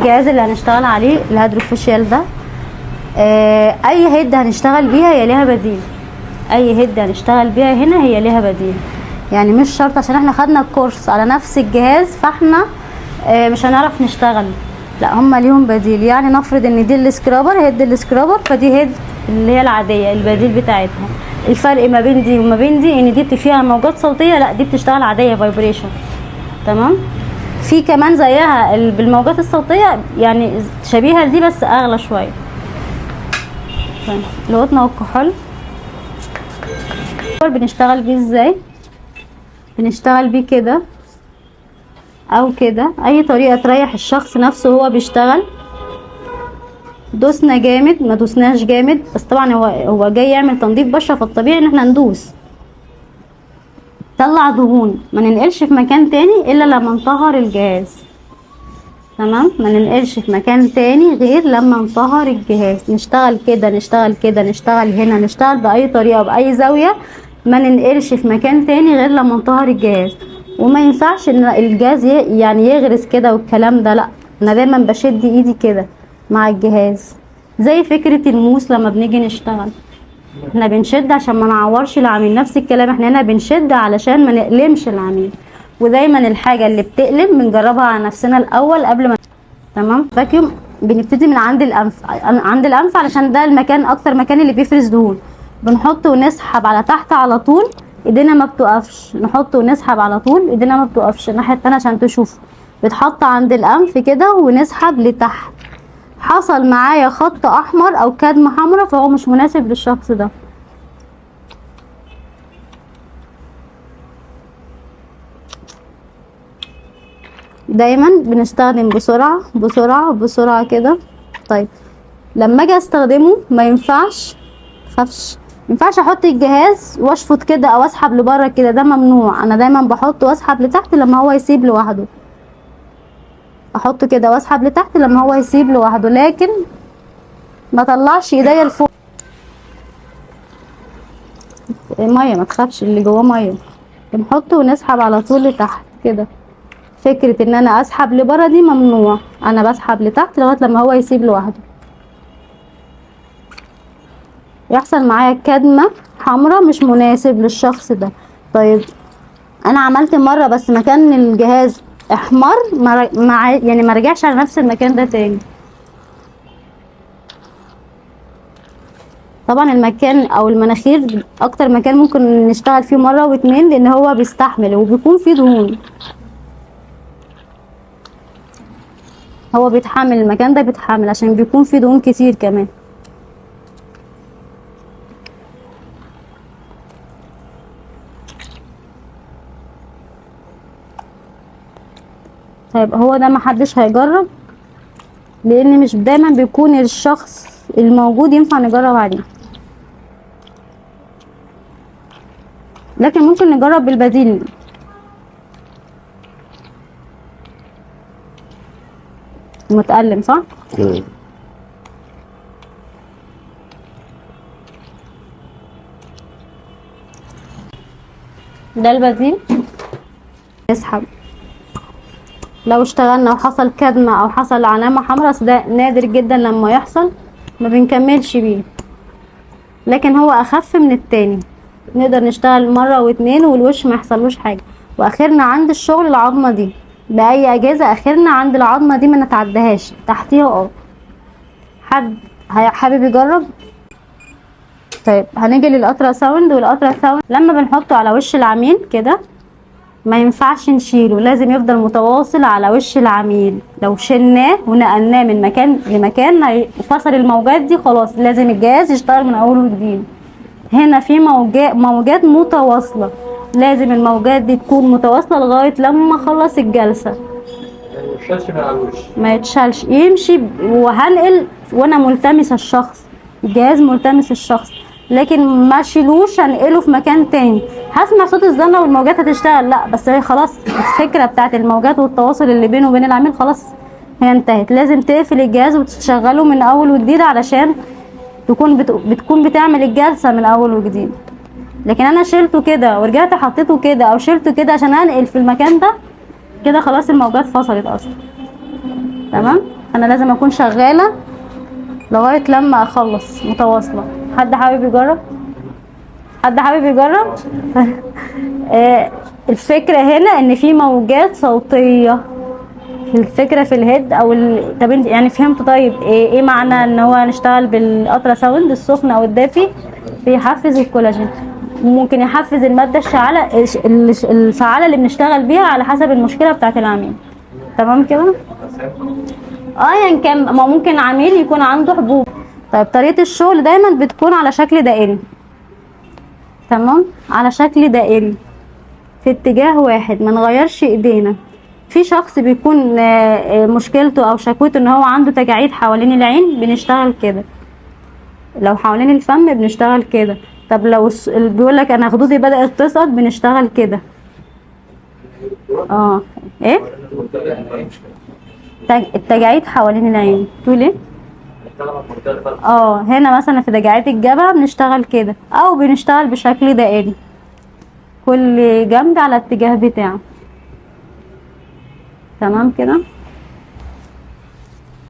الجهاز اللي هنشتغل عليه الهيدروفوشيال ده. اي هيد هنشتغل بيها هي ليها بديل، اي هيد هنشتغل بيها هنا هي ليها بديل. يعني مش شرط عشان احنا خدنا الكورس على نفس الجهاز فاحنا مش هنعرف نشتغل، لا هما ليهم بديل. يعني نفرض ان دي السكرابر، هيد السكرابر، فدي هيد اللي هي العاديه البديل بتاعتها. الفرق ما بين دي وما بين دي ان دي فيها موجات صوتيه، لا دي بتشتغل عاديه فايبريشن. تمام. في كمان زيها بالموجات الصوتيه يعني شبيهه لدي بس اغلى شويه. القطن والكحول بنشتغل بيه ازاي؟ بنشتغل بيه كده او كده، اي طريقه تريح الشخص نفسه وهو بيشتغل. دوسنا جامد ما دوسناش جامد، بس طبعا هو جاي يعمل تنظيف بشره فالطبيعي ان احنا ندوس. طلع دهون، ما ننقلش في مكان تاني الا لما نطهر الجهاز. تمام، ما ننقلش في مكان تاني غير لما نطهر الجهاز. نشتغل كده نشتغل كده نشتغل هنا، نشتغل باي طريقه باي زاويه، ما ننقلش في مكان تاني غير لما نطهر الجهاز. وما ينفعش ان الجهاز يعني يغرس كده والكلام ده، لا انا دايما بشد ايدي كده مع الجهاز. زي فكره الموس لما بنيجي نشتغل احنا بنشد عشان ما نعورش العميل، نفس الكلام احنا هنا بنشد علشان ما نقلمش العميل. ودايما الحاجه اللي بتقلم بنجربها على نفسنا الاول قبل ما. تمام. فاكيوم بنبتدي من عند الانف، عند الانف علشان ده المكان اكتر مكان اللي بيفرز دهون. بنحط ونسحب على تحت على طول، ايدينا ما بتوقفش. نحط ونسحب على طول، ايدينا ما بتوقفش. الناحيه التانيه عشان تشوفوا بتحط عند الانف كده ونسحب لتحت. حصل معايا خط احمر او كدمه حمراء فهو مش مناسب للشخص ده. دايما بنستخدم بسرعه بسرعه بسرعه كده. طيب لما اجي استخدمه ما ينفعش ينفعش احط الجهاز واشفط كده او اسحب لبره كده، ده ممنوع. انا دايما بحط واسحب لتحت لما هو يسيب لوحده. احط كده واسحب لتحت لما هو يسيب لوحده، لكن ما طلعش ايديا لفوق. ميه ما تخافش اللي جواه ميه. بنحط ونسحب على طول لتحت كده. فكره ان انا اسحب لبره دي ممنوع، انا بسحب لتحت لغايه لما هو يسيب لوحده. يحصل معايا كدمه حمراء مش مناسب للشخص ده. طيب انا عملت مره بس مكان الجهاز احمر يعني ما رجعش على نفس المكان ده تاني. طبعا المكان او المناخير اكتر مكان ممكن نشتغل فيه مره واتنين لان هو بيستحمل وبيكون فيه دهون. هو بيتحمل، المكان ده بيتحمل عشان بيكون فيه دهون كتير كمان. طيب هو ده محدش هيجرب لان مش دايما بيكون الشخص الموجود ينفع نجرب عليه، لكن ممكن نجرب بالبديل. متألم صح؟ ده البديل. نسحب. لو اشتغلنا وحصل كدمة او حصل علامة حمراء، ده نادر جدا لما يحصل، ما بنكملش بيه، لكن هو اخف من التاني. نقدر نشتغل مرة واتنين والوش ما يحصلوش حاجة. واخرنا عند الشغل العظمة دي باي اجازة، اخرنا عند العظمة دي ما نتعدهاش، تحتيها حد حابب يجرب؟ طيب هنيجي للالترا ساوند. والالترا ساوند لما بنحطه على وش العميل كده ما ينفعش نشيله، لازم يفضل متواصل على وش العميل. لو شلناه ونقلناه من مكان لمكان فصل الموجات دي خلاص، لازم الجهاز يشتغل من اول وجديد. هنا في موجات متواصله، لازم الموجات دي تكون متواصله لغايه لما اخلص الجلسه. ما يتشالش من على الوش، ما يتشالش، يمشي وهنقل وانا ملتمس الشخص، الجهاز ملتمس الشخص، لكن ما شيلوش هنقله في مكان تاني. هسمع صوت الزنة والموجات هتشتغل، لا بس هي خلاص الفكره بتاعت الموجات والتواصل اللي بينه وبين العميل خلاص هي انتهت. لازم تقفل الجهاز وتشغله من اول وجديد علشان بتكون بتعمل الجلسه من اول وجديد. لكن انا شلته كده ورجعت حطيته كده او شلته كده عشان انقل في المكان ده، كده خلاص الموجات فصلت اصلا. تمام. انا لازم اكون شغالة لغاية لما اخلص متواصلة. حد حابب يجرب؟ حد حابب يجرب؟ الفكرة هنا ان في موجات صوتية. الفكرة في الهيد او طب انت يعني فهمت؟ طيب ايه معنى ان هو نشتغل بالالترا ساوند السخن او الدافي؟ بيحفز الكولاجين، ممكن يحفز المادة الفعالة اللي بنشتغل بيها على حسب المشكلة بتاعت العميل. تمام كده؟ يعني كان ما ممكن عميل يكون عنده حبوب. طيب طريقة الشغل دايما بتكون على شكل دائري. تمام، على شكل دائري في اتجاه واحد، ما نغيرش ايدينا. في شخص بيكون مشكلته او شكوته ان هو عنده تجاعيد حوالين العين، بنشتغل كده. لو حوالين الفم بنشتغل كده. طب لو بيقول لك انا خدودي بدأت تسقط، بنشتغل كده. ايه التجاعيد حوالين العين تقول ايه؟ هنا مثلا في تجاعيد الجبهة بنشتغل كده، او بنشتغل بشكل دائري كل جنب على الاتجاه بتاعه. تمام كده.